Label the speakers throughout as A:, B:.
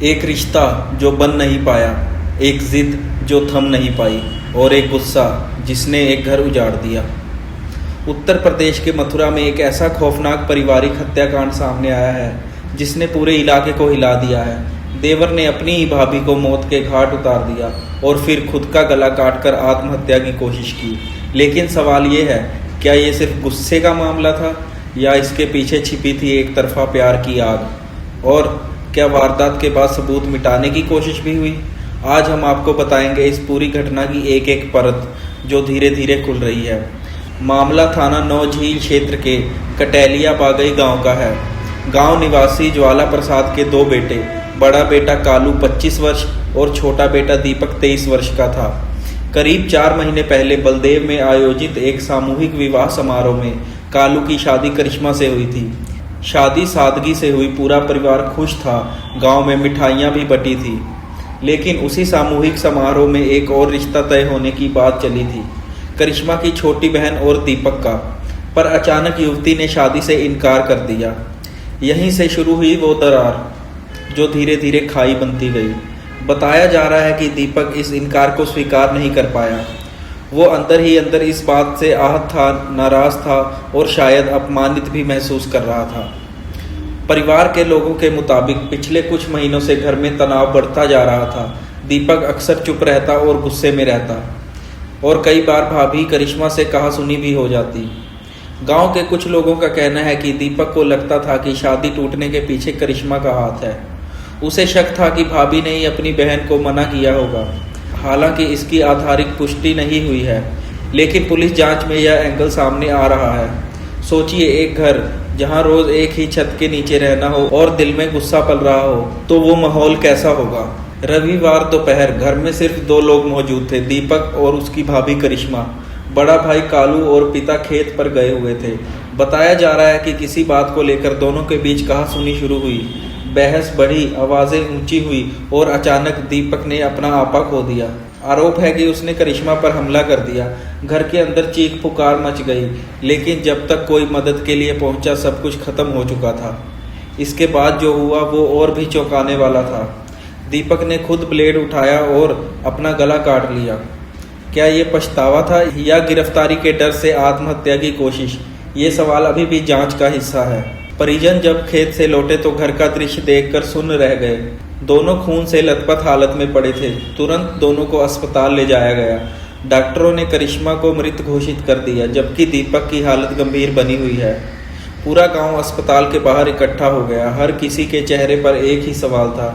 A: एक रिश्ता जो बन नहीं पाया, एक जिद जो थम नहीं पाई और एक गुस्सा जिसने एक घर उजाड़ दिया। उत्तर प्रदेश के मथुरा में एक ऐसा खौफनाक पारिवारिक हत्याकांड सामने आया है जिसने पूरे इलाके को हिला दिया है। देवर ने अपनी ही भाभी को मौत के घाट उतार दिया और फिर खुद का गला काटकर आत्महत्या की कोशिश की। लेकिन सवाल ये है, क्या ये सिर्फ गुस्से का मामला था या इसके पीछे छिपी थी एक तरफा प्यार की आग? और क्या वारदात के बाद सबूत मिटाने की कोशिश भी हुई? आज हम आपको बताएंगे इस पूरी घटना की एक एक परत जो धीरे धीरे खुल रही है। मामला थाना नौझील क्षेत्र के कटेलिया बागई गांव का है। गांव निवासी ज्वाला प्रसाद के दो बेटे, बड़ा बेटा कालू 25 वर्ष और छोटा बेटा दीपक 23 वर्ष का था। करीब 4 महीने पहले बलदेव में आयोजित एक सामूहिक विवाह समारोह में कालू की शादी करिश्मा से हुई थी। शादी सादगी से हुई, पूरा परिवार खुश था, गांव में मिठाइयां भी बटी थी। लेकिन उसी सामूहिक समारोह में एक और रिश्ता तय होने की बात चली थी, करिश्मा की छोटी बहन और दीपक का। पर अचानक युवती ने शादी से इनकार कर दिया। यहीं से शुरू हुई वो दरार जो धीरे धीरे खाई बनती गई। बताया जा रहा है कि दीपक इस इनकार को स्वीकार नहीं कर पाया। वो अंदर ही अंदर इस बात से आहत था, नाराज था और शायद अपमानित भी महसूस कर रहा था। परिवार के लोगों के मुताबिक पिछले कुछ महीनों से घर में तनाव बढ़ता जा रहा था। दीपक अक्सर चुप रहता और गुस्से में रहता और कई बार भाभी करिश्मा से कहासुनी भी हो जाती। गांव के कुछ लोगों का कहना है कि दीपक को लगता था कि शादी टूटने के पीछे करिश्मा का हाथ है। उसे शक था कि भाभी ने ही अपनी बहन को मना किया होगा। हालांकि इसकी आधारिक पुष्टि नहीं हुई है, लेकिन पुलिस जांच में यह एंगल सामने आ रहा है। सोचिए, एक घर जहां रोज एक ही छत के नीचे रहना हो और दिल में गुस्सा पल रहा हो, तो वो माहौल कैसा होगा। रविवार दोपहर घर में सिर्फ 2 लोग मौजूद थे, दीपक और उसकी भाभी करिश्मा। बड़ा भाई कालू और पिता खेत पर गए हुए थे। बताया जा रहा है कि किसी बात को लेकर दोनों के बीच कहासुनी शुरू हुई। बहस बढ़ी, आवाजें ऊंची हुई और अचानक दीपक ने अपना आपा खो दिया। आरोप है कि उसने करिश्मा पर हमला कर दिया। घर के अंदर चीख पुकार मच गई, लेकिन जब तक कोई मदद के लिए पहुंचा सब कुछ खत्म हो चुका था। इसके बाद जो हुआ वो और भी चौंकाने वाला था। दीपक ने खुद ब्लेड उठाया और अपना गला काट लिया। क्या ये पछतावा था या गिरफ्तारी के डर से आत्महत्या की कोशिश? ये सवाल अभी भी जांच का हिस्सा है। परिजन जब खेत से लौटे तो घर का दृश्य देखकर सुन्न रह गए। दोनों खून से लथपथ हालत में पड़े थे। तुरंत दोनों को अस्पताल ले जाया गया। डॉक्टरों ने करिश्मा को मृत घोषित कर दिया, जबकि दीपक की हालत गंभीर बनी हुई है। पूरा गांव अस्पताल के बाहर इकट्ठा हो गया। हर किसी के चेहरे पर एक ही सवाल था,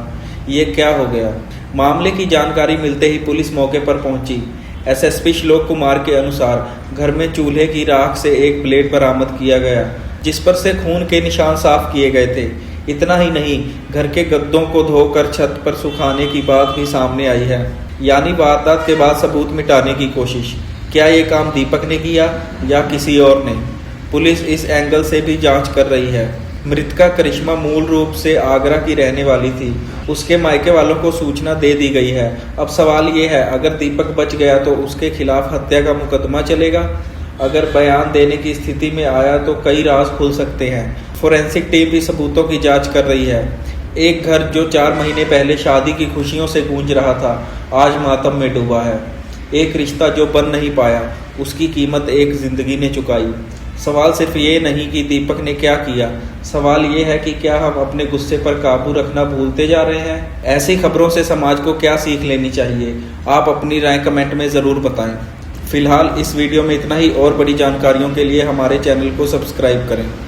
A: ये क्या हो गया? मामले की जानकारी मिलते ही पुलिस मौके पर पहुंची। एसएसपी श्लोक कुमार के अनुसार घर में चूल्हे की राख से एक ब्लेड बरामद किया गया, जिस पर से खून के निशान साफ किए गए थे। इतना ही नहीं, घर के गद्दों को धोकर छत पर सुखाने की बात भी सामने आई है, यानी वारदात के बाद सबूत मिटाने की कोशिश। क्या ये काम दीपक ने किया या किसी और ने? पुलिस इस एंगल से भी जांच कर रही है। मृतका करिश्मा मूल रूप से आगरा की रहने वाली थी। उसके मायके वालों को सूचना दे दी गई है। अब सवाल ये है, अगर दीपक बच गया तो उसके खिलाफ हत्या का मुकदमा चलेगा। अगर बयान देने की स्थिति में आया तो कई राज खुल सकते हैं। फोरेंसिक टीम भी सबूतों की जांच कर रही है। एक घर जो 4 महीने पहले शादी की खुशियों से गूंज रहा था, आज मातम में डूबा है। एक रिश्ता जो बन नहीं पाया, उसकी कीमत एक जिंदगी ने चुकाई। सवाल सिर्फ ये नहीं कि दीपक ने क्या किया, सवाल ये है कि क्या हम अपने गुस्से पर काबू रखना भूलते जा रहे हैं? ऐसी खबरों से समाज को क्या सीख लेनी चाहिए? आप अपनी राय कमेंट में ज़रूर बताएं। फिलहाल इस वीडियो में इतना ही। और बड़ी जानकारियों के लिए हमारे चैनल को सब्सक्राइब करें।